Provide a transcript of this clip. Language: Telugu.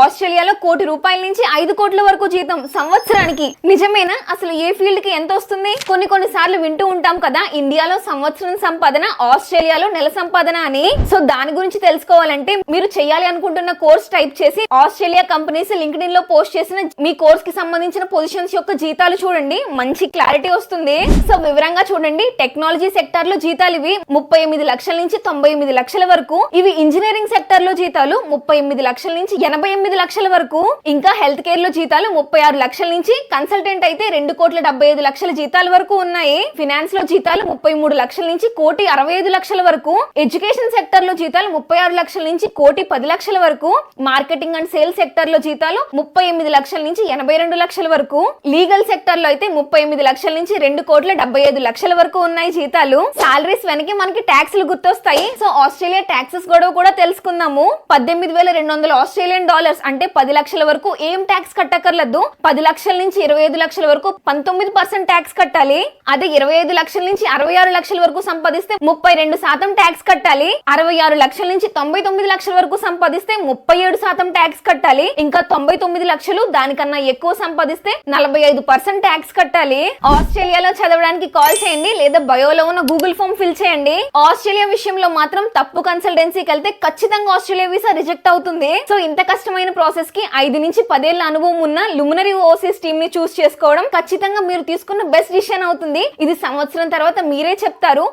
ఆస్ట్రేలియాలో ₹1,00,00,000 నుంచి 5 కోట్ల వరకు జీతం సంవత్సరానికి. నిజమేనా? అసలు ఏ ఫీల్డ్ కి ఎంత వస్తుంది? కొన్ని సార్లు వింటూ ఉంటాం కదా, ఇండియాలో సంవత్సరం సంపాదన, ఆస్ట్రేలియాలో నెల సంపాదన అని. సో దాని గురించి తెలుసుకోవాలంటే మీరు చేయాలి అనుకుంటున్న కోర్స్ టైప్ చేసి ఆస్ట్రేలియా కంపెనీస్ లింక్డ్ఇన్ లో పోస్ట్ చేసిన మీ కోర్స్ కి సంబంధించిన పొజిషన్స్ యొక్క జీతాలు చూడండి, మంచి క్లారిటీ వస్తుంది. సో వివరంగా చూడండి. టెక్నాలజీ సెక్టార్ లో జీతాలు ఇవి 38 లక్షల నుంచి 98 లక్షల వరకు. ఇవి ఇంజనీరింగ్ సెక్టార్ లో జీతాలు 38 లక్షల నుంచి 88 లక్షల వరకు. ఇంకా హెల్త్ కేర్ లో జీతాలు 36 లక్షల నుంచి, కన్సల్టెంట్ అయితే 2,75,00,000 జీతాల వరకు ఉన్నాయి. ఫినాన్స్ లో జీతాలు 33 లక్షల నుంచి 1,65,00,000 వరకు. ఎడ్యుకేషన్ సెక్టర్ లో జీతాలు 36 లక్షల నుంచి 1,10,00,000 వరకు. మార్కెటింగ్ అండ్ సేల్స్ సెక్టర్ లో జీతాలు 38 లక్షల నుంచి 82 లక్షల వరకు. లీగల్ సెక్టర్ లో అయితే 38 లక్షల నుంచి 2,75,00,000 వరకు ఉన్నాయి జీతాలు. సాలరీస్ వెనక్కి మనకి ట్యాక్స్లు గుర్తొస్తాయి. సో ఆస్ట్రేలియా ట్యాక్సెస్ గొడవ కూడా తెలుసుకుందాము. 18,200 ఆస్ట్రేలియన్ డాలర్స్ అంటే 10 లక్షల వరకు ఏం ట్యాక్స్ కట్టకర్లేదు. 10 లక్షల నుంచి 25 లక్షల వరకు 19% ట్యాక్స్ కట్టాలి. అదే 25 లక్షల నుంచి 66 లక్షల వరకు సంపాదిస్తే 32% ట్యాక్స్ కట్టాలి. 66 లక్షల నుంచి 99 లక్షల వరకు సంపాదిస్తే 37% ట్యాక్స్ కట్టాలి. ఇంకా 99 లక్షలు దానికన్నా ఎక్కువ సంపాదిస్తే 45% ట్యాక్స్ కట్టాలి. ఆస్ట్రేలియాలో చదవడానికి కాల్ చేయండి లేదా బయోలో ఉన్న గూగుల్ ఫామ్ ఫిల్ చేయండి. ఆస్ట్రేలియా విషయంలో మాత్రం తప్పు కన్సల్టెన్సీకి వెళ్తే ఖచ్చితంగా ఆస్ట్రేలియా వీసా రిజెక్ట్ అవుతుంది. సో ఇంత కష్టమైన ప్రాసెస్ కి 5 నుంచి 10 ఏళ్ల అనుభవం ఉన్న లుమినరీ ఓవర్సీస్ టీమ్ ని చూస్ చేసుకోవడం ఖచ్చితంగా మీరు తీసుకున్న బెస్ట్ డిసిషన్ అవుతుంది. ఇది సంవత్సరం తర్వాత మీరే చెప్తారు.